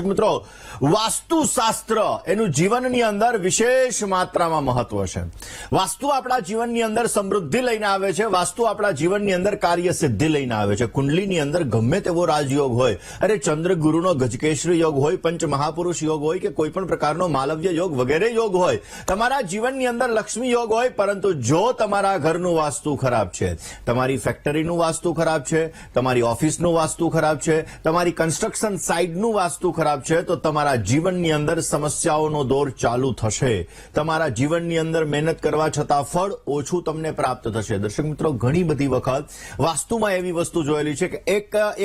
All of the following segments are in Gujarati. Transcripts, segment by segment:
મિત્રો, વાસ્તુશાસ્ત્ર એનું જીવનની અંદર વિશેષ માત્રામાં મહત્વ છે. વાસ્તુ આપણા જીવનની અંદર સમૃદ્ધિ લઈને આવે છે. વાસ્તુ આપણા જીવનની અંદર કાર્ય સિદ્ધિ લઈને આવે છે. કુંડલીની અંદર ગમે તેવો રાજયોગ હોય, અરે ચંદ્ર ગુરુનો ગજકેશ્વરી યોગ હોય, પંચ મહાપુરુષ યોગ હોય કે કોઈ પણ પ્રકારનો માલવ્ય યોગ વગેરે યોગ હોય, તમારા જીવનની અંદર લક્ષ્મી યોગ હોય, પરંતુ જો તમારા ઘરનું વાસ્તુ ખરાબ છે, તમારી ફેક્ટરીનું વાસ્તુ ખરાબ છે, તમારી ઓફિસનું વાસ્તુ ખરાબ છે, તમારી કન્સ્ટ્રક્શન સાઇટનું વાસ્તુ ખરાબ છે, તો તમારા જીવનની અંદર સમસ્યાઓનો દોર ચાલુ થશે. તમારા જીવનની અંદર મહેનત કરવા છતાં ફળ ઓછું તમને પ્રાપ્ત થશે. દર્શક મિત્રો, ઘણી બધી વખત વાસ્તુમાં એવી વસ્તુ જોયેલી છે કે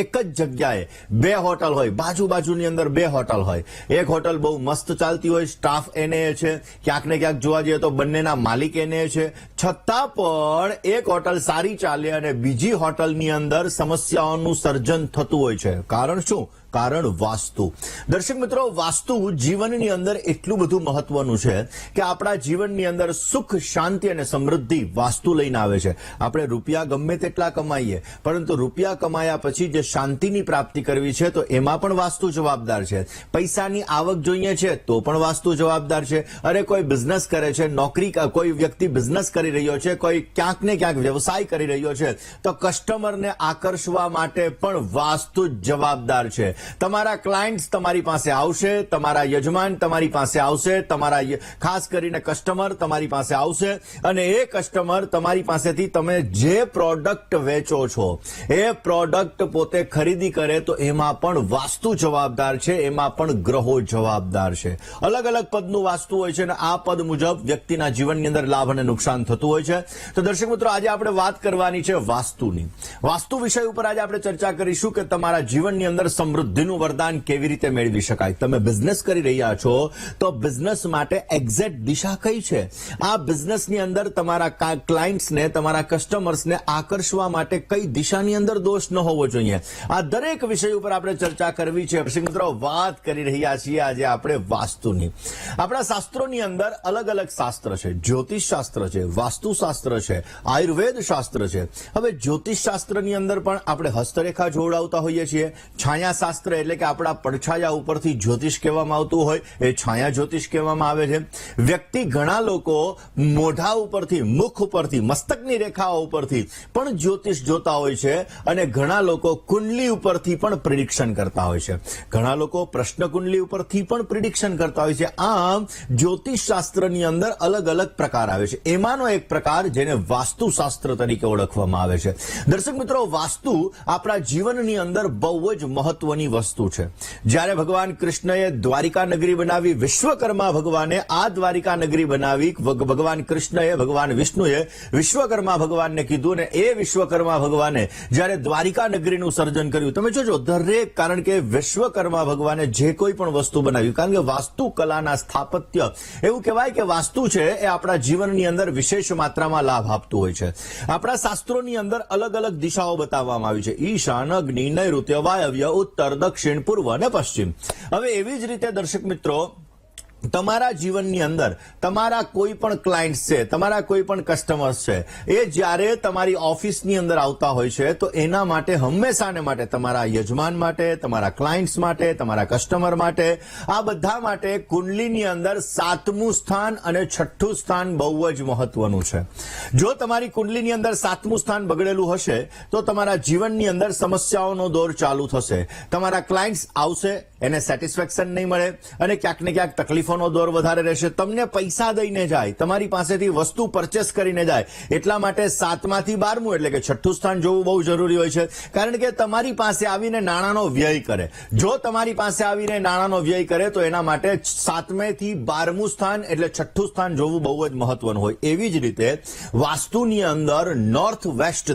એક જ જગ્યાએ બે હોટલ હોય, બાજુની અંદર બે હોટલ હોય. એક હોટલ બહુ મસ્ત ચાલતી હોય, સ્ટાફ એને છે, ક્યાંક ને ક્યાંક જોવા જઈએ તો બંનેના માલિક એને છે, છતાં પણ એક હોટલ સારી ચાલે અને બીજી હોટલની અંદર સમસ્યાઓનું સર્જન થતું હોય છે. કારણ શું? કારણ વાસ્તુ. દર્શક મિત્રો, વાસ્તુ જીવનની અંદર એટલું બધું મહત્વનું છે કે આપણા જીવનની અંદર સુખ, શાંતિ અને સમૃદ્ધિ વાસ્તુ લઈને આવે છે. આપણે રૂપિયા ગમે તેટલા કમાઈએ, પરંતુ રૂપિયા કમાયા પછી જે શાંતિની પ્રાપ્તિ કરવી છે તો એમાં પણ વાસ્તુ જવાબદાર છે. પૈસાની આવક જોઈએ છે તો પણ વાસ્તુ જવાબદાર છે. અરે કોઈ બિઝનેસ કરે છે, નોકરી, કોઈ વ્યક્તિ બિઝનેસ કરી રહ્યો છે, કોઈ ક્યાંક ને ક્યાંક વ્યવસાય કરી રહ્યો છે, તો કસ્ટમરને આકર્ષવા માટે પણ વાસ્તુ જવાબદાર છે. તમારા ક્લાયન્ટ્સ તમારી પાસે આવશે, તમારા યજમાન તમારી પાસે આવશે, તમારા ખાસ કરીને કસ્ટમર તમારી પાસે આવશે અને એ કસ્ટમર તમારી પાસેથી તમે જે પ્રોડક્ટ વેચો છો એ પ્રોડક્ટ પોતે ખરીદી કરે તો એમાં પણ વાસ્તુ જવાબદાર છે, એમાં પણ ગ્રહો જવાબદાર છે. અલગ અલગ પદનું વાસ્તુ હોય છે અને આ પદ મુજબ વ્યક્તિના જીવનની અંદર લાભ અને નુકસાન થતું હોય છે. તો દર્શક મિત્રો, આજે આપણે વાત કરવાની છે વાસ્તુની. વાસ્તુ વિષય ઉપર આજે આપણે ચર્ચા કરીશું કે તમારા જીવનની અંદર સમૃદ્ધિનું વરદાન કેવી રીતે મેળવી શકાય. તમે બિઝનેસ કરી રહ્યા છો તો બિઝનેસ માટે એક્ઝેક્ટ દિશા કઈ છે? આ બિઝનેસની અંદર તમારા ક્લાયન્ટ્સને, તમારા કસ્ટમર્સને આકર્ષવા માટે કઈ દિશાની અંદર દોષ ન હોવો જોઈએ? આ દરેક વિષય ઉપર આપણે ચર્ચા કરવી છે. દર્શક મિત્રો, વાત કરી રહ્યા છીએ આજે આપણે વાસ્તુની. આપણા શાસ્ત્રોની અંદર અલગ અલગ શાસ્ત્ર છે. જ્યોતિષ શાસ્ત્ર છે, વાસ્તુશાસ્ત્ર છે, આયુર્વેદ શાસ્ત્ર છે. હવે જ્યોતિષ શાસ્ત્રની અંદર પણ આપણે હસ્તરેખા જોડાવતા હોઈએ છીએ. છાયા શાસ્ત્ર એટલે કે આપણા પડછાયા ઉપરથી જ્યોતિષ કહેવામાં આવતું હોય એ છાયા જ્યોતિષ કહેવામાં આવે છે. વ્યક્તિ, ઘણા લોકો મોઢા ઉપરથી, મુખ ઉપરથી, મસ્તકની રેખાઓ ઉપરથી પણ જ્યોતિષ જોતા હોય છે અને ઘણા લોકો કુંડલી ઉપરથી પણ પ્રિડિક્શન કરતા હોય છે. ઘણા લોકો પ્રશ્ન કુંડલી ઉપરથી પણ પ્રિડિક્શન કરતા હોય છે. આમ જ્યોતિષ શાસ્ત્રની અંદર અલગ અલગ પ્રકાર આવે છે. એમાંનો એક પ્રકાર જેને વાસ્તુશાસ્ત્ર તરીકે ઓળખવામાં આવે છે. દર્શક મિત્રો, વાસ્તુ આપણા જીવનની અંદર બહુ જ મહત્વની વસ્તુ છે. જ્યારે ભગવાન કૃષ્ણએ દ્વારિકા નગરી બનાવી, વિશ્વકર્મા ભગવાને આ દ્વારિકા નગરી બનાવી, ભગવાન કૃષ્ણએ, ભગવાન વિષ્ણુએ વિશ્વકર્મા ભગવાનને કીધું ને એ વિશ્વકર્મા ભગવાને જ્યારે દ્વારિકા નગરીનું સર્જન કર્યું, તમે જોજો દરેક, કારણ કે વિશ્વકર્મા ભગવાને જે કોઈ પણ વસ્તુ બનાવ્યું, કારણ કે વાસ્તુ કલાના સ્થાપત્ય, એવું કહેવાય કે વાસ્તુ છે એ આપણા જીવનની અંદર વિશેષ માત્રામાં લાભ આપતું હોય છે. આપણા શાસ્ત્રોની અંદર અલગ અલગ દિશાઓ બતાવવામાં આવી છે. ઈશાન, અગ્નિ, નૈઋત્ય, વાયવ્ય, ઉત્તર, દક્ષિણ, પૂર્વ અને પશ્ચિમ. હવે એવી જ રીતે દર્શક મિત્રો, તમારા જીવનની અંદર તમારા કોઈ પણ ક્લાયન્ટ્સ છે, તમારા કોઈ પણ કસ્ટમર્સ છે, એ જ્યારે તમારી ઓફિસની અંદર આવતા હોય છે તો એના માટે હંમેશાને માટે, તમારા યજમાન માટે, તમારા ક્લાયન્ટ્સ માટે, તમારા કસ્ટમર માટે, આ બધા માટે કુંડલીની અંદર 7મું સ્થાન અને 6ઠું સ્થાન બહુ જ મહત્વનું છે. જો તમારી કુંડલીની અંદર 7મું સ્થાન બગડેલું હશે તો તમારા જીવનની અંદર સમસ્યાઓનો દોર ચાલુ થશે. તમારા ક્લાયન્ટ્સ આવશે, એને સેટિસ્ફેક્શન નહીં મળે અને ક્યાંક ને ક્યાંક તકલીફોનો દોર વધારે રહેશે. તમને પૈસા દઈને જાય, તમારી પાસેથી વસ્તુ પરચેસ કરીને જાય. એટલા માટે 7માંથી 12મું એટલે કે 6ઠું સ્થાન જોવું બહુ જરૂરી હોય છે. કારણ કે તમારી પાસે આવીને નાણાંનો વ્યય કરે. જો તમારી પાસે આવીને નાણાંનો વ્યય કરે તો એના માટે 7મેથી 12મું સ્થાન એટલે 6ઠું સ્થાન જોવું બહુ જ મહત્વનું હોય. એવી જ રીતે વાસ્તુની અંદર નોર્થ વેસ્ટ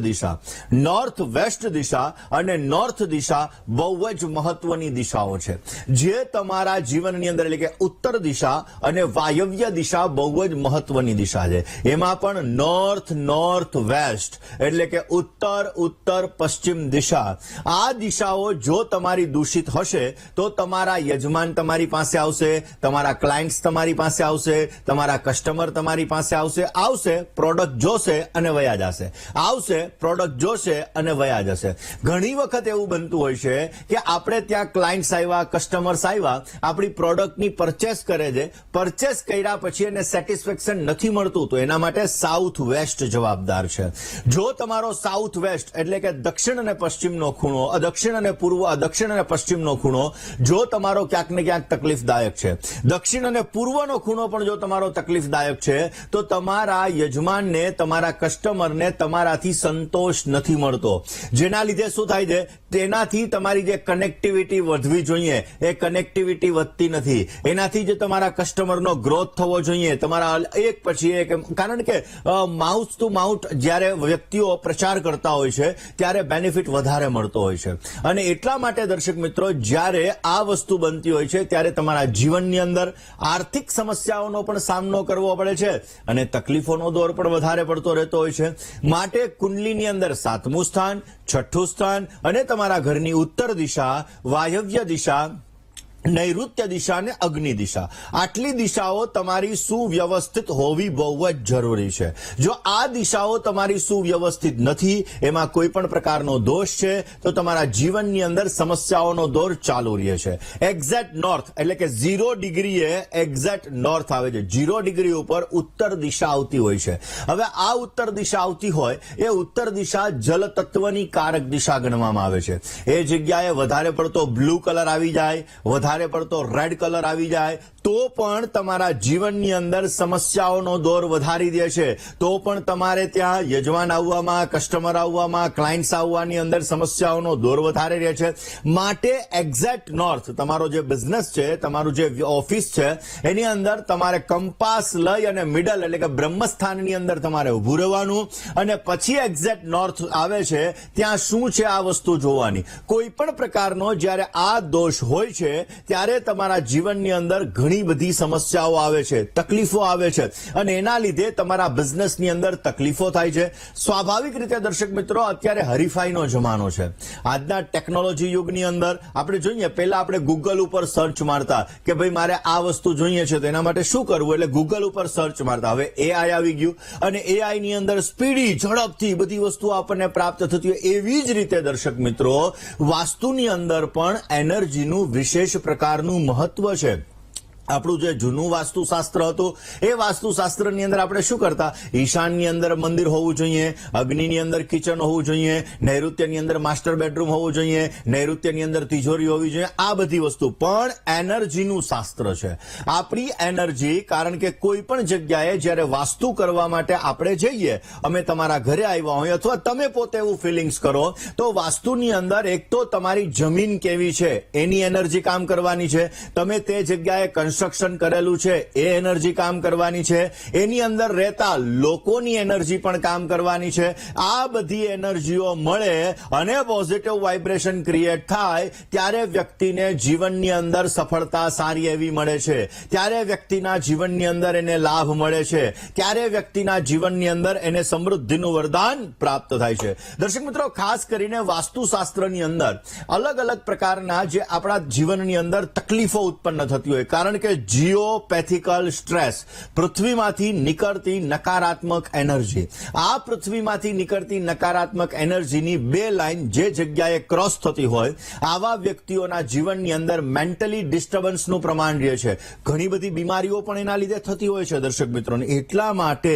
દિશા અને નોર્થ દિશા બહુ જ મહત્વની દિશાઓ છે. જે તમારા જીવનની અંદર એટલે કે ઉત્તર દિશા અને વાયવ્ય દિશા બહુ જ મહત્વની દિશા છે. એમાં પણ નોર્થ વેસ્ટ એટલે કે ઉત્તર પશ્ચિમ દિશા, આ દિશાઓ જો તમારી દૂષિત હશે તો તમારા યજમાન તમારી પાસે આવશે, તમારા ક્લાયન્ટ્સ તમારી પાસે આવશે, તમારા કસ્ટમર તમારી પાસે આવશે, પ્રોડક્ટ જોશે અને વયા જશે, આવશે, પ્રોડક્ટ જોશે અને વયા જશે. ઘણી વખત એવું બનતું હોય છે કે આપણે ત્યાં ક્લાયન્ટ્સ આવ્યા, કસ્ટમર્સ આવ્યા, આપણી પ્રોડક્ટની પરચેસ કરે છે, પરચેસ કર્યા પછી એને સેટિસ્ફેક્શન નથી મળતું તો એના માટે સાઉથ વેસ્ટ જવાબદાર છે. જો તમારો સાઉથ વેસ્ટ એટલે કે દક્ષિણ અને પશ્ચિમનો ખૂણો, દક્ષિણ અને પૂર્વ, દક્ષિણ અને પશ્ચિમનો ખૂણો જો તમારો ક્યાંક ને ક્યાંક તકલીફદાયક છે, દક્ષિણ અને પૂર્વનો ખૂણો પણ જો તમારો તકલીફદાયક છે, તો તમારા યજમાનને, તમારા કસ્ટમરને તમારાથી સંતોષ નથી મળતો. જેના લીધે શું થાય છે, તેનાથી તમારી જે કનેક્ટિવિટી વધવી જોઈએ એ કનેક્ટિવિટી વધતી નથી. એનાથી જે તમારા કસ્ટમરનો ગ્રોથ થવો જોઈએ, તમારા એક પછી એક, કારણ કે માઉથ ટુ માઉથ જ્યારે વ્યક્તિઓ પ્રચાર કરતા હોય છે ત્યારે બેનિફિટ વધારે મળતો હોય છે. અને એટલા માટે દર્શક મિત્રો, જ્યારે આ વસ્તુ બનતી હોય છે ત્યારે તમારા જીવનની અંદર આર્થિક સમસ્યાઓનો પણ સામનો કરવો પડે છે અને તકલીફોનો દોર પણ વધારે પડતો રહેતો હોય છે. માટે કુંડલીની અંદર 7મું સ્થાન, 6ઠું સ્થાન અને તમારા ઘરની ઉત્તર દિશા, વાયવ્ય દિશા, નૈઋત્ય દિશા અને અગ્નિ દિશા, આટલી દિશાઓ તમારી સુવ્યવસ્થિત હોવી બહુ જ જરૂરી છે. જો આ દિશાઓ તમારી સુવ્યવસ્થિત નથી, એમાં કોઈ પણ પ્રકારનો દોષ છે, તો તમારા જીવનની અંદર સમસ્યાઓનો દોર ચાલુ રહે છે. એક્ઝેક્ટ નોર્થ એટલે કે 0 ડિગ્રીએ એક્ઝેક્ટ નોર્થ આવે છે, 0 ડિગ્રી ઉપર ઉત્તર દિશા આવતી હોય છે. હવે આ ઉત્તર દિશા આવતી હોય એ ઉત્તર દિશા જલ તત્વની કારક દિશા ગણવામાં આવે છે. એ જગ્યાએ વધારે પડતો બ્લુ કલર આવી જાય, વધારે પડતો રેડ કલર આવી જાય તો પણ તમારા જીવનની અંદર સમસ્યાઓનો દોર વધારી દે છે. તો પણ તમારે ત્યાં યજમાન આવવામાં, કસ્ટમર આવવામાં, ક્લાયન્ટ્સ આવવાની અંદર સમસ્યાઓનો દોર વધારે રહે છે. માટે એક્ઝેક્ટ નોર્થ, તમારો જે બિઝનેસ છે, તમારું જે ઓફિસ છે, એની અંદર તમારે કંપાસ લઈ અને મિડલ એટલે કે બ્રહ્મસ્થાનની અંદર તમારે ઉભું રહેવાનું અને પછી એક્ઝેક્ટ નોર્થ આવે છે ત્યાં શું છે આ વસ્તુ જોવાની. કોઈ પણ પ્રકારનો જ્યારે આ દોષ હોય છે ત્યારે તમારા જીવનની અંદર ઘણી બધી સમસ્યાઓ આવે છે, તકલીફો આવે છે અને એના લીધે તમારા બિઝનેસની અંદર તકલીફો થાય છે. સ્વાભાવિક રીતે દર્શક મિત્રો, અત્યારે હરીફાઈનો જમાનો છે. આજના ટેકનોલોજી યુગની અંદર આપણે જોઈએ, પહેલા આપણે ગૂગલ ઉપર સર્ચ મારતા કે ભાઈ મારે આ વસ્તુ જોઈએ છે તો એના માટે શું કરવું, એટલે ગૂગલ ઉપર સર્ચ મારતા. હવે એઆઈ આવી ગયું અને એઆઈ ની અંદર સ્પીડી, ઝડપથી બધી વસ્તુ આપણને પ્રાપ્ત થતી હોય. એવી જ રીતે દર્શક મિત્રો, વાસ્તુની અંદર પણ એનર્જીનું વિશેષ પ્રકારનું મહત્વ છે. આપણું જે જૂનું વાસ્તુશાસ્ત્ર હતું એ વાસ્તુશાસ્ત્રની અંદર આપણે શું કરતા, ઈશાનની અંદર મંદિર હોવું જોઈએ, અગ્નિની અંદર કિચન હોવું જોઈએ, નૈઋત્યની અંદર માસ્ટર બેડરૂમ હોવું જોઈએ, નૈઋત્યની અંદર તિજોરી હોવી જોઈએ. આ બધી વસ્તુ પણ એનર્જીનું શાસ્ત્ર છે. આપણી એનર્જી, કારણ કે કોઈ પણ જગ્યાએ જ્યારે વાસ્તુ કરવા માટે આપણે જઈએ, અમે તમારા ઘરે આવ્યા હોય અથવા તમે પોતે એવું ફિલિંગ્સ કરો, તો વાસ્તુની અંદર એક તો તમારી જમીન કેવી છે એની એનર્જી કામ કરવાની છે, તમે તે જગ્યાએ કન્સ્ટ્રક્શન કરેલું છે એ એનર્જી કામ કરવાની છે, એની અંદર રહેતા લોકોની એનર્જી પણ કામ કરવાની છે. આ બધી એનર્જીઓ મળે અને પોઝિટિવ વાઇબ્રેશન ક્રિએટ થાય ત્યારે વ્યક્તિને જીવનની અંદર સફળતા સારી એવી મળે છે, ત્યારે વ્યક્તિના જીવનની અંદર એને લાભ મળે છે, ત્યારે વ્યક્તિના જીવનની અંદર એને સમૃદ્ધિનું વરદાન પ્રાપ્ત થાય છે. દર્શક મિત્રો, ખાસ કરીને વાસ્તુશાસ્ત્રની અંદર અલગ અલગ પ્રકારના જે આપણા જીવનની અંદર તકલીફો ઉત્પન્ન થતી હોય, કારણ કે જીઓપેથિકલ સ્ટ્રેસ, પૃથ્વીમાંથી નીકળતી નકારાત્મક એનર્જી, આ પૃથ્વીમાંથી નીકળતી નકારાત્મક એનર્જીની બે લાઈન જે જગ્યાએ ક્રોસ થતી હોય, આવા વ્યક્તિઓના જીવનની અંદર મેન્ટલી ડિસ્ટર્બન્સનું પ્રમાણ રહે છે. ઘણી બધી બીમારીઓ પણ એના લીધે થતી હોય છે દર્શક મિત્રોને. એટલા માટે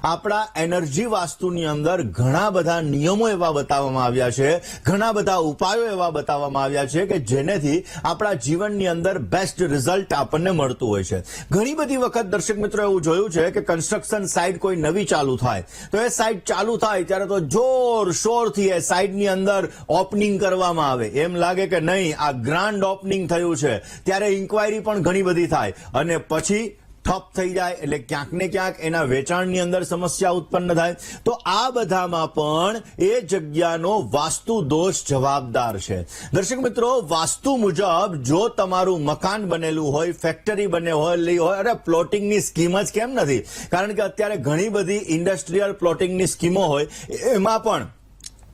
આપણા એનર્જી વાસ્તુની અંદર ઘણા બધા નિયમો એવા બતાવવામાં આવ્યા છે, ઘણા બધા ઉપાયો એવા બતાવવામાં આવ્યા છે કે જેનેથી આપણા જીવનની અંદર બેસ્ટ રિઝલ્ટ આપણને મળતું હોય છે. ઘણી બધી વખત દર્શક મિત્રો એવું જોયું છે કે કન્સ્ટ્રક્શન સાઇટ કોઈ નવી ચાલુ થાય તો એ સાઇટ ચાલુ થાય ત્યારે તો જોરશોરથી એ સાઇટની અંદર ઓપનિંગ કરવામાં આવે. એમ લાગે કે નહીં આ ગ્રાન્ડ ઓપનિંગ થયું છે, ત્યારે ઇન્ક્વાયરી પણ ઘણી બધી થાય અને પછી ઠપ થઈ જાય એટલે ક્યાંક ને ક્યાંક એના વેચાણની અંદર સમસ્યા ઉત્પન્ન થાય. તો આ બધામાં પણ એ જગ્યાનો વાસ્તુ દોષ જવાબદાર છે. દર્શક મિત્રો, વાસ્તુ મુજબ જો તમારું મકાન બનેલું હોય, ફેક્ટરી બને હોય, અરે પ્લોટિંગની સ્કીમ જ કેમ નથી, કારણ કે અત્યારે ઘણી બધી ઇન્ડસ્ટ્રીયલ પ્લોટિંગની સ્કીમો હોય, એમાં પણ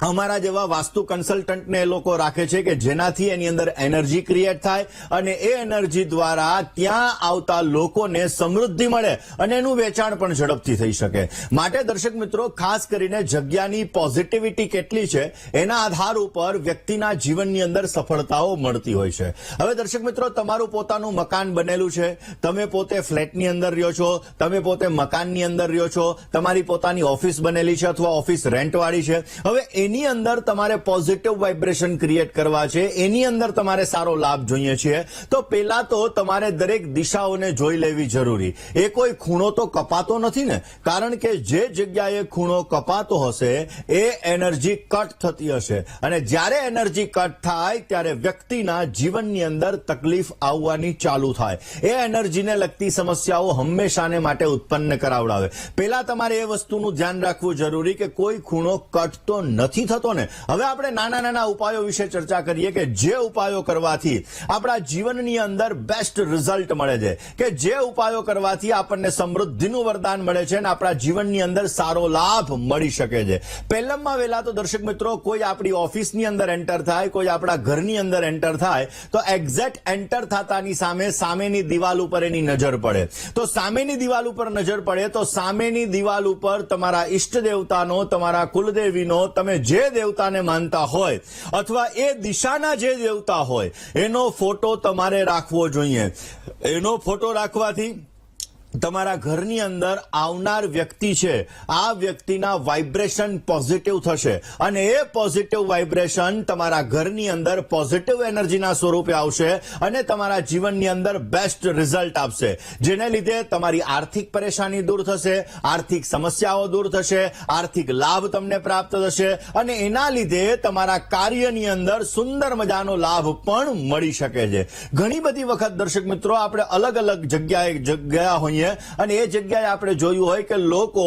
અમારા જેવા વાસ્તુ કન્સલ્ટન્ટને એ લોકો રાખે છે કે જેનાથી એની અંદર એનર્જી ક્રિએટ થાય અને એ એનર્જી દ્વારા ત્યાં આવતા લોકોને સમૃદ્ધિ મળે અને એનું વેચાણ પણ ઝડપથી થઈ શકે. માટે દર્શક મિત્રો, ખાસ કરીને જગ્યાની પોઝિટિવિટી કેટલી છે એના આધાર ઉપર વ્યક્તિના જીવનની અંદર સફળતાઓ મળતી હોય છે. હવે દર્શક મિત્રો, તમારું પોતાનું મકાન બનેલું છે, તમે પોતે ફ્લેટની અંદર રહ્યો છો, તમે પોતે મકાનની અંદર રહ્યો છો, તમારી પોતાની ઓફિસ બનેલી છે અથવા ઓફિસ રેન્ટવાળી છે. હવે એની અંદર તમારે પોઝિટિવ વાઇબ્રેશન ક્રિએટ કરવા છે, એની અંદર તમારે સારો લાભ જોઈએ છે, તો પેલા તો તમારે દરેક દિશાઓને જોઈ લેવી જરૂરી. એ કોઈ ખૂણો તો કપાતો નથી ને, કારણ કે જે જગ્યાએ ખૂણો કપાતો હશે એ એનર્જી કટ થતી હશે અને જ્યારે એનર્જી કટ થાય ત્યારે વ્યક્તિના જીવનની અંદર તકલીફ આવવાની ચાલુ થાય. એ એનર્જીને લગતી સમસ્યાઓ હંમેશાને માટે ઉત્પન્ન કરાવડાવે. પેલા તમારે એ વસ્તુનું ધ્યાન રાખવું જરૂરી કે કોઈ ખૂણો કટ તો નથી થતો ને. હવે આપણે નાના નાના ઉપાયો વિશે ચર્ચા કરીએ કે જે ઉપાયો કરવાથી આપણા જીવનની અંદર બેસ્ટ રિઝલ્ટ મળે છે, કે જે ઉપાયો કરવાથી આપણને સમૃદ્ધિનું વરદાન મળે છે અને આપણા જીવનની અંદર સારો લાભ મળી શકે છે. પહેલામાં વહેલા તો દર્શક મિત્રો, કોઈ આપણી ઓફિસની અંદર એન્ટર થાય, કોઈ આપણા ઘરની અંદર એન્ટર થાય તો એક્ઝેક્ટ એન્ટર થતાની સામેની દિવાલ ઉપર એની નજર પડે. તો સામેની દિવાલ ઉપર નજર પડે તો સામેની દિવાલ ઉપર તમારા ઈષ્ટ દેવતાનો, તમારા કુલદેવીનો, તમે જે દેવતાને માનતા હોય અથવા એ દિશાના જે દેવતા હોય એનો ફોટો તમારે રાખવો જોઈએ. એનો ફોટો રાખવાથી તમારા ઘરની અંદર આવનાર વ્યક્તિ છે, આ વ્યક્તિના વાઇબ્રેશન પોઝિટિવ થશે અને એ પોઝિટિવ વાઇબ્રેશન તમારા ઘરની અંદર પોઝિટિવ એનર્જીના સ્વરૂપે આવશે અને તમારા જીવનની અંદર બેસ્ટ રિઝલ્ટ આપશે, જેને લીધે તમારી આર્થિક પરેશાની દૂર થશે, આર્થિક સમસ્યાઓ દૂર થશે, આર્થિક લાભ તમને પ્રાપ્ત થશે અને એના લીધે તમારા કાર્યની અંદર સુંદર મજાનો લાભ પણ મળી શકે છે. ઘણી બધી વખત દર્શક મિત્રો, આપણે અલગ અલગ જગ્યાએ ગયા હોઈએ અને એ જગ્યાએ આપણે જોયું હોય કે લોકો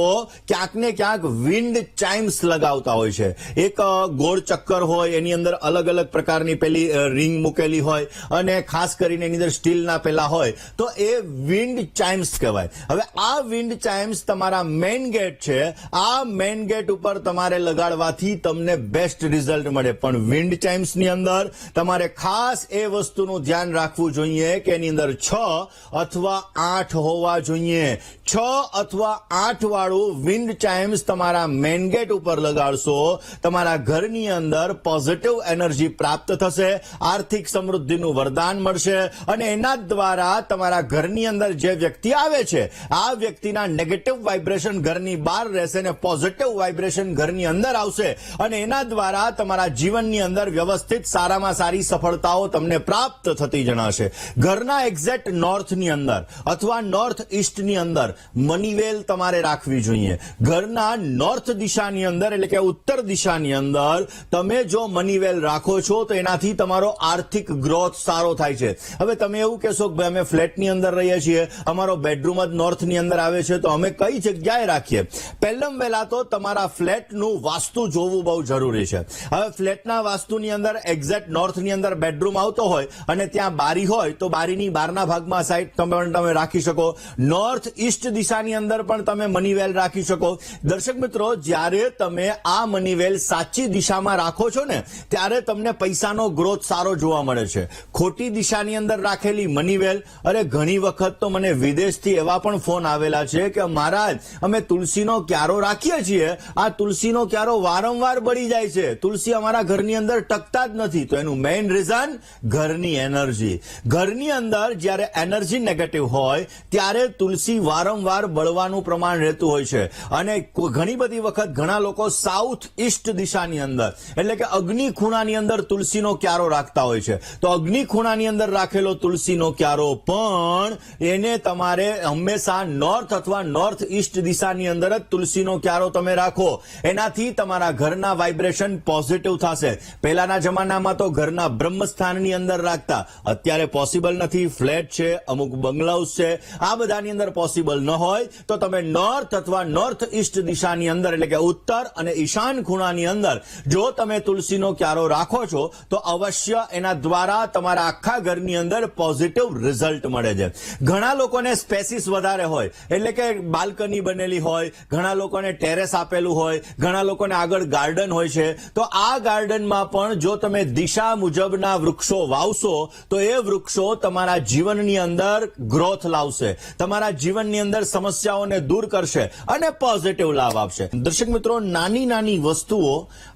ક્યાંક ને ક્યાંક વિન્ડ ચાઇમ્સ લગાવતા હોય છે. એક ગોળ ચક્કર હોય, એની અંદર અલગ અલગ પ્રકારની પેલી રિંગ મૂકેલી હોય અને ખાસ કરીને એની અંદર સ્ટીલના પેલા હોય, તો એ વિન્ડ ચાઇમ્સ કહેવાય. હવે આ વિન્ડ ચાઇમ્સ તમારા મેઇન ગેટ છે, આ મેઇન ગેટ ઉપર તમારે લગાડવાથી તમને બેસ્ટ રિઝલ્ટ મળે. પણ વિન્ડ ચાઇમ્સની અંદર તમારે ખાસ એ વસ્તુનું ધ્યાન રાખવું જોઈએ કે એની અંદર 6 અથવા 8 હોવા જોઈએ. 6 અથવા 8 વાળું વિન્ડ ચાઇમ્સ તમારા મેઇન ગેટ ઉપર લગાડશો, તમારા ઘરની અંદર પોઝિટિવ એનર્જી પ્રાપ્ત થશે, આર્થિક સમૃદ્ધિનું વરદાન મળશે અને એના દ્વારા તમારા ઘરની અંદર જે વ્યક્તિ આવે છે આ વ્યક્તિના નેગેટિવ વાઇબ્રેશન ઘરની બહાર રહેશે અને પોઝિટિવ વાઇબ્રેશન ઘરની અંદર આવશે અને એના દ્વારા તમારા જીવનની અંદર વ્યવસ્થિત સારામાં સારી સફળતાઓ તમને પ્રાપ્ત થતી જણાશે. ઘરના એક્ઝેક્ટ નોર્થની અંદર અથવા નોર્થ ઈસ્ટની અંદર મનીવેલ તમારે રાખવી જોઈએ. ઘરના નોર્થ દિશાની અંદર એટલે કે ઉત્તર દિશાની અંદર તમે જો મનીવેલ રાખો છો તો એનાથી તમારો આર્થિક ગ્રોથ સારો થાય છે. હવે તમે એવું કહેશો કે ભાઈ અમે ફ્લેટની અંદર રહીએ છીએ, અમારો બેડરૂમ જ નોર્થની અંદર આવે છે, તો અમે કઈ જગ્યાએ રાખીએ? પહેલા તો તમારા ફ્લેટનું વાસ્તુ જોવું બહુ જરૂરી છે. હવે ફ્લેટના વાસ્તુની અંદર એક્ઝેક્ટ નોર્થની અંદર બેડરૂમ આવતો હોય અને ત્યાં બારી હોય તો બારીની બહારના ભાગમાં સાઈડ તમે રાખી શકો. નોર્થ ઈસ્ટ દિશાની અંદર પણ તમે મનીવેલ રાખી શકો. દર્શક મિત્રો, જ્યારે તમે આ મનીવેલ સાચી દિશામાં રાખો છો ને ત્યારે તમને પૈસાનો ગ્રોથ સારો જોવા મળે છે. ખોટી દિશાની અંદર રાખેલી મનીવેલ, અરે ઘણી વખત તો મને વિદેશથી એવા પણ ફોન આવેલા છે કે મહારાજ અમે તુલસીનો ક્યારો રાખીએ છીએ, આ તુલસીનો ક્યારો વારંવાર બળી જાય છે, તુલસી અમારા ઘરની અંદર ટકતા જ નથી. તો એનું મેઇન રીઝન ઘરની એનર્જી. ઘરની અંદર જ્યારે એનર્જી નેગેટિવ હોય ત્યારે તુલસી વારંવાર બળવાનું પ્રમાણ રહેતું હોય છે અને ઘણી બધી વખત ઘણા લોકો સાઉથ ઈસ્ટ દિશાની અંદર એટલે કે અગ્નિ ખૂણાની અંદર તુલસીનો ક્યારો રાખતા હોય છે. તો અગ્નિ ખૂણાની અંદર રાખેલો તુલસીનો ક્યારો પણ એને તમારે હંમેશા નોર્થ અથવા નોર્થ ઈસ્ટ દિશાની અંદર જ તુલસીનો ક્યારો તમે રાખો, એનાથી તમારા ઘરના વાઇબ્રેશન પોઝિટિવ થશે. પહેલાના જમાનામાં તો ઘરના બ્રહ્મસ્થાનની અંદર રાખતા, અત્યારે પોસિબલ નથી. ફ્લેટ છે, અમુક બંગલાઉસ છે, આ બધા દિશાની અંદર પોસિબલ ન હોય તો તમે નોર્થ અથવા નોર્થ ઈસ્ટ દિશાની અંદર એટલે કે ઉત્તર અને ઈશાન ખૂણાની અંદર જો તમે તુલસીનો ક્યારો રાખો છો તો અવશ્ય એના દ્વારા તમારા આખા ઘરની અંદર પોઝિટિવ રિઝલ્ટ મળે છે. ઘણા લોકોને સ્પેસીસ વધારે હોય એટલે કે બાલ્કની બનેલી હોય, ઘણા લોકોને ટેરેસ આપેલું હોય, ઘણા લોકોને આગળ ગાર્ડન હોય છે. તો આ ગાર્ડનમાં પણ જો તમે દિશા મુજબના વૃક્ષો વાવશો તો એ વૃક્ષો તમારા જીવનની અંદર ગ્રોથ લાવશે, તમારા જીવનની અંદર સમસ્યાઓને દૂર કરશે અને પોઝિટિવ લાભ આપશે. દર્શક મિત્રો, નાની નાની વસ્તુઓ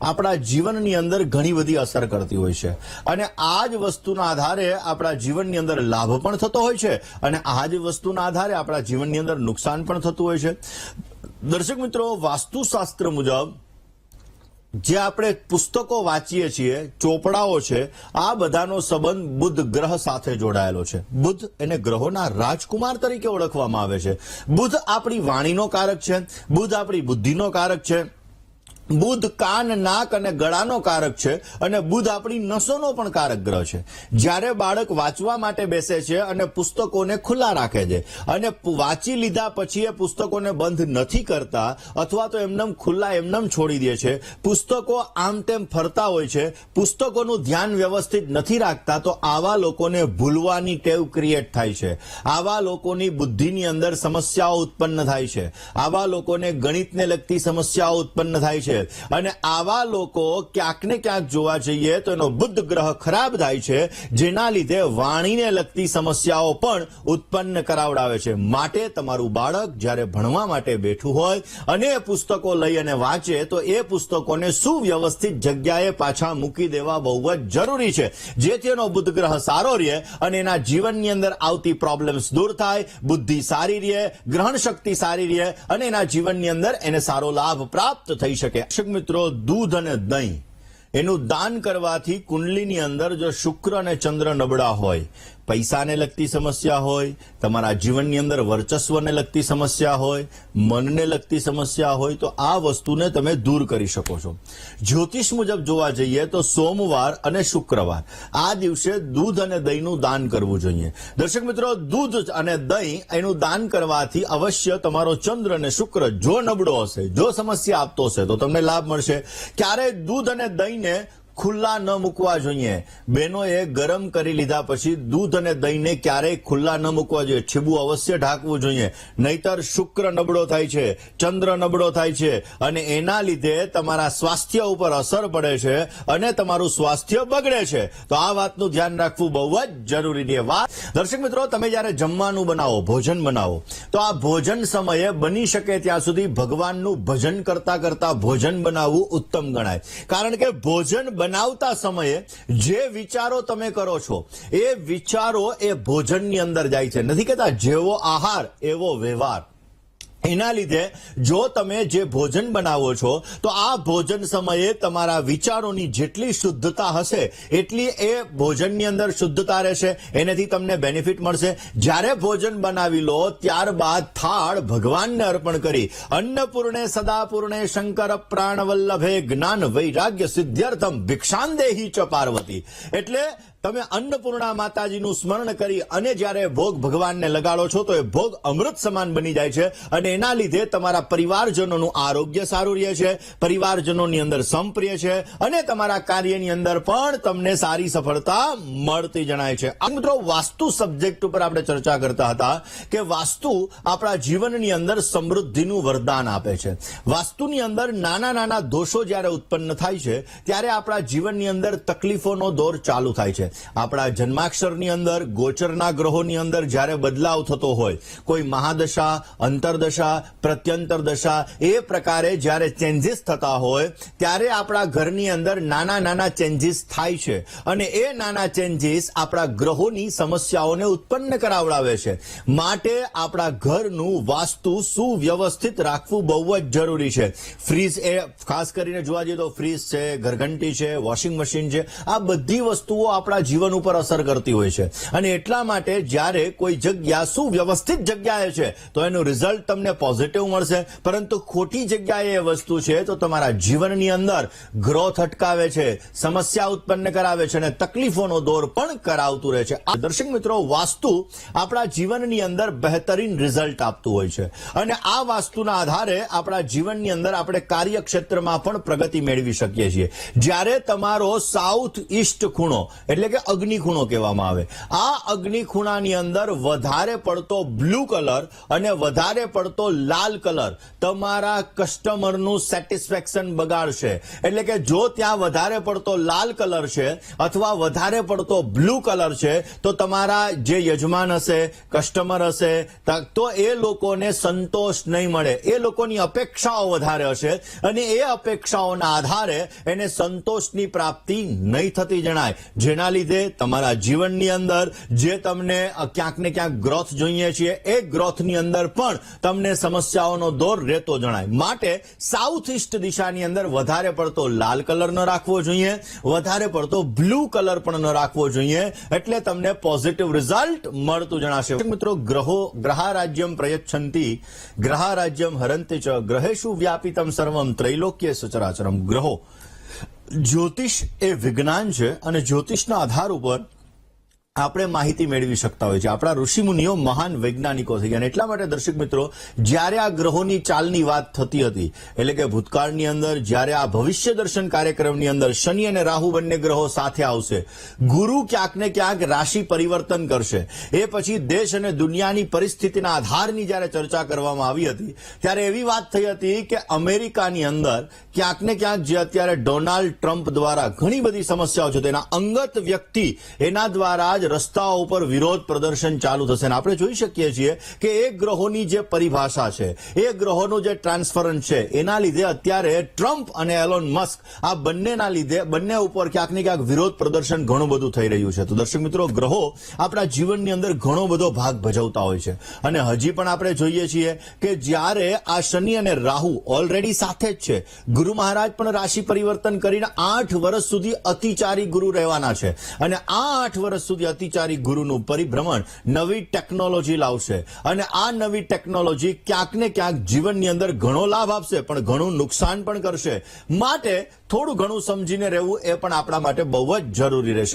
આપણા જીવનની અંદર ઘણી બધી અસર કરતી હોય છે અને આ જ વસ્તુના આધારે આપણા જીવનની અંદર લાભ પણ થતો હોય છે અને આ જ વસ્તુના આધારે આપણા જીવનની અંદર નુકસાન પણ થતું હોય છે. દર્શક મિત્રો, વાસ્તુશાસ્ત્ર મુજબ જે આપણે પુસ્તકો વાંચીએ છીએ, ચોપડાઓ છે, આ બધાનો સંબંધ બુધ ગ્રહ સાથે જોડાયેલો છે. બુધ એને ગ્રહોના રાજકુમાર તરીકે ઓળખવામાં આવે છે. બુધ આપણી વાણીનો કારક છે, બુધ આપણી બુદ્ધિનો કારક છે, બુધ કાન, નાક અને ગળાનો કારક છે અને બુધ આપણી નસોનો પણ કારક ગ્રહ છે. જ્યારે બાળક વાંચવા માટે બેસે છે અને પુસ્તકોને ખુલ્લા રાખે છે અને વાંચી લીધા પછી એ પુસ્તકોને બંધ નથી કરતા અથવા તો એમનેમ ખુલ્લા એમનેમ છોડી દે છે, પુસ્તકો આમ તેમ ફરતા હોય છે, પુસ્તકોનું ધ્યાન વ્યવસ્થિત નથી રાખતા, તો આવા લોકોને ભૂલવાની ટેવ ક્રિએટ થાય છે. આવા લોકોની બુદ્ધિની અંદર સમસ્યાઓ ઉત્પન્ન થાય છે. આવા લોકોને ગણિતને લગતી સમસ્યાઓ ઉત્પન્ન થાય છે અને આવા લોકો ક્યાંક ને ક્યાંક જોવા જઈએ તો એનો બુધ ગ્રહ ખરાબ થાય છે, જેના લીધે વાણીને લગતી સમસ્યાઓ પણ ઉત્પન્ન કરાવડાવે છે. માટે તમારું બાળક જ્યારે ભણવા માટે બેઠું હોય અને એ પુસ્તકો લઈ અને વાંચે તો એ પુસ્તકોને સુવ્યવસ્થિત જગ્યાએ પાછા મૂકી દેવા બહુ જ જરૂરી છે, જેથી એનો બુધ ગ્રહ સારો રહે અને એના જીવનની અંદર આવતી પ્રોબ્લેમ્સ દૂર થાય, બુદ્ધિ સારી રહે, ગ્રહણ શક્તિ સારી રહે અને એના જીવનની અંદર એને સારો લાભ પ્રાપ્ત થઈ શકે. દર્શક મિત્રો, દૂધ અને દહીં એનું દાન કરવાથી કુંડલીની અંદર જો શુક્ર અને ચંદ્ર નબળા હોય, પૈસાને લગતી સમસ્યા હોય, તમારા જીવનની અંદર વર્ચસ્વને લગતી સમસ્યા હોય, મનને લગતી સમસ્યા હોય, તો આ વસ્તુને તમે દૂર કરી શકો છો. જ્યોતિષ મુજબ જોવા જઈએ તો સોમવાર અને શુક્રવાર આ દિવસે દૂધ અને દહીંનું દાન કરવું જોઈએ. દર્શક મિત્રો, દૂધ અને દહીં એનું દાન કરવાથી અવશ્ય તમારો ચંદ્ર અને શુક્ર જો નબળો હશે, જો સમસ્યા આપતો હશે તો તમને લાભ મળશે. ક્યારેય દૂધ અને દહીંને ખુલ્લા ન મૂકવા જોઈએ. બહેનોએ ગરમ કરી લીધા પછી દૂધ અને દહીંને ક્યારેય ખુલ્લા ન મૂકવા જોઈએ, છીબું અવશ્ય ઢાંકવું જોઈએ, નહીતર શુક્ર નબળો થાય છે, ચંદ્ર નબળો થાય છે અને એના લીધે તમારા સ્વાસ્થ્ય ઉપર અસર પડે છે અને તમારું સ્વાસ્થ્ય બગડે છે. તો આ વાતનું ધ્યાન રાખવું બહુ જ જરૂરી છે. દર્શક મિત્રો, તમે જ્યારે જમવાનું બનાવો, ભોજન બનાવો, તો આ ભોજન સમયે બની શકે ત્યાં સુધી ભગવાનનું ભજન કરતા કરતા ભોજન બનાવવું ઉત્તમ ગણાય. કારણ કે ભોજન બનાવતા સમયે જે વિચારો તમે કરો છો એ વિચારો એ ભોજનની અંદર જાય છે. નથી કહેતા જેવો આહાર એવો વ્યવહાર. એના લીધે જો તમે જે ભોજન બનાવો છો તો આ ભોજન સમયે તમારા વિચારોની જેટલી શુદ્ધતા હશે એટલી એ ભોજનની અંદર શુદ્ધતા રહેશે, એનાથી તમને બેનિફિટ મળશે. જ્યારે ભોજન બનાવી લો ત્યારબાદ થાળ ભગવાનને અર્પણ કરી અન્નપૂર્ણે સદાપૂર્ણે શંકર પ્રાણવલ્લભે જ્ઞાન વૈરાગ્ય સિદ્ધ્યર્થમ ભિક્ષાંદેહી ચ પાર્વતી, એટલે તમે અન્નપૂર્ણા માતાજીનું સ્મરણ કરી અને જ્યારે ભોગ ભગવાનને લગાડો છો તો એ ભોગ અમૃત સમાન બની જાય છે અને એના લીધે તમારા પરિવારજનોનું આરોગ્ય સારું રહે છે, પરિવારજનોની અંદર સંપ રહે છે અને તમારા કાર્યની અંદર પણ તમને સારી સફળતા મળતી જણાય છે. મિત્રો, વાસ્તુ સબ્જેક્ટ ઉપર આપણે ચર્ચા કરતા હતા કે વાસ્તુ આપણા જીવનની અંદર સમૃદ્ધિનું વરદાન આપે છે. વાસ્તુની અંદર નાના નાના દોષો જ્યારે ઉત્પન્ન થાય છે ત્યારે આપણા જીવનની અંદર તકલીફોનો દોર ચાલુ થાય છે. આપણા જન્માક્ષરની અંદર ગોચરના ગ્રહોની અંદર જ્યારે બદલાવ થતો હોય, કોઈ મહાદશા, અંતરદશા, પ્રત્યંતર દશા, એ પ્રકારે જ્યારે ચેન્જીસ થતા હોય ત્યારે આપણા ઘરની અંદર નાના નાના ચેન્જીસ થાય છે અને એ નાના ચેન્જીસ આપણા ગ્રહોની સમસ્યાઓને ઉત્પન્ન કરાવડાવે છે. માટે આપણા ઘરનું વાસ્તુ સુવ્યવસ્થિત રાખવું બહુ જ જરૂરી છે. ફ્રીજ, એ ખાસ કરીને જોવા જઈએ તો ફ્રીજ છે, ઘરઘંટી છે, વોશિંગ મશીન છે, આ બધી વસ્તુઓ આપણા આપણા જીવન ઉપર અસર કરતી હોય છે. અને એટલા માટે જ્યારે કોઈ જગ્યા સુવ્યવસ્થિત જગ્યાએ છે તો એનું રિઝલ્ટ તમને પોઝિટિવ મળશે, પરંતુ ખોટી જગ્યાએ એ વસ્તુ છે તો તમારા જીવનની અંદર ગ્રોથ અટકાવે છે, સમસ્યા ઉત્પન્ન કરાવે છે અને તકલીફોનો દોર પણ કરાવતું રહે છે. દર્શક મિત્રો, વાસ્તુ આપણા જીવનની અંદર બહેતરીન રિઝલ્ટ આપતું હોય છે અને આ વાસ્તુના આધારે આપણા જીવનની અંદર આપણે કાર્યક્ષેત્રમાં પણ પ્રગતિ મેળવી શકીએ છીએ. જ્યારે તમારો સાઉથ ઈસ્ટ ખૂણો એટલે કે અગ્નિ ખૂણો કહેવામાં આવે, આ અગ્નિ ખૂણાની અંદર વધારે પડતો બ્લુ કલર અને વધારે પડતો લાલ કલર તમારા કસ્ટમરનું સેટિસ્ફેક્શન બગાડશે. એટલે કે જો ત્યાં વધારે પડતો લાલ કલર છે અથવા વધારે પડતો બ્લુ કલર છે તો તમારા જે યજમાન હશે, કસ્ટમર હશે, તો એ લોકોને સંતોષ નહીં મળે. એ લોકોની અપેક્ષાઓ વધારે હશે અને એ અપેક્ષાઓના આધારે એને સંતોષની પ્રાપ્તિ નહીં થતી જણાય, જેના લીધે તમારા જીવનની અંદર જે તમને ક્યાંક ને ક્યાંક ગ્રોથ જોઈએ છીએ એ ગ્રોથની અંદર પણ તમને સમસ્યાઓનો દોર રહેતો જણાય. માટે સાઉથ ઈસ્ટ દિશાની અંદર વધારે પડતો લાલ કલર ન રાખવો જોઈએ, વધારે પડતો બ્લુ કલર પણ ન રાખવો જોઈએ, એટલે તમને પોઝિટિવ રિઝલ્ટ મળતું જણાશે. મિત્રો, ગ્રહારાજ્યમ પ્રયચ્છન્તિ ગ્રહારાજ્યમ હરંતિ ચ ગ્રહેષુ વ્યાપિતમ સર્વમ ત્રૈલોક્ય સચરાચરમ. ગ્રહો, જ્યોતિષ એ વિજ્ઞાન છે અને જ્યોતિષના આધાર ઉપર આપણે માહિતી મેળવી શકતા હોય છે. આપણા ઋષિમુનિઓ મહાન વૈજ્ઞાનિકો થઈ ગયા. એટલા માટે દર્શક મિત્રો, જ્યારે આ ગ્રહોની ચાલની વાત થતી હતી, એટલે કે ભૂતકાળની અંદર જ્યારે આ ભવિષ્ય દર્શન કાર્યક્રમની અંદર શનિ અને રાહુ બંને ગ્રહો સાથે આવશે, ગુરુ ક્યાંક ને ક્યાંક રાશિ પરિવર્તન કરશે, એ પછી દેશ અને દુનિયાની પરિસ્થિતિના આધારની જ્યારે ચર્ચા કરવામાં આવી હતી ત્યારે એવી વાત થઈ હતી કે અમેરિકાની અંદર ક્યાંક ને ક્યાંક જે અત્યારે ડોનાલ્ડ ટ્રમ્પ દ્વારા ઘણી બધી સમસ્યાઓ છે તેના અંગત વ્યક્તિ એના દ્વારા રસ્તાઓ ઉપર વિરોધ પ્રદર્શન ચાલુ થશે. આપણે જોઈ શકીએ છીએ કે એ ગ્રહોની જે પરિભાષા છે, એ ગ્રહોનું જે ટ્રાન્સફરન્સ છે, એના લીધે અત્યારે ટ્રમ્પ અને એલોન મસ્ક આ બંનેના લીધે બંને ઉપર ક્યાંક ને ક્યાંક વિરોધ પ્રદર્શન ઘણું બધું થઈ રહ્યું છે. તો દર્શક મિત્રો, ગ્રહો આપણા જીવનની અંદર ઘણો બધો ભાગ ભજવતા હોય છે અને હજી પણ આપણે જોઈએ છીએ કે જ્યારે આ શનિ અને રાહુ ઓલરેડી સાથે જ છે, ગુરુ મહારાજ પણ રાશિ પરિવર્તન કરીને 8 વર્ષ સુધી અતિચારી ગુરુ રહેવાના છે અને આ 8 વર્ષ સુધી અતિચારી ગુરુનું પરિભ્રમણ નવી ટેકનોલોજી લાવશે અને આ નવી ટેકનોલોજી ક્યાંક ને ક્યાંક જીવનની અંદર ઘણો લાભ આપશે પણ ઘણું નુકસાન પણ કરશે. માટે થોડું ઘણું સમજીને રહેવું એ પણ આપણા માટે બહુ જ જરૂરી રહેશે.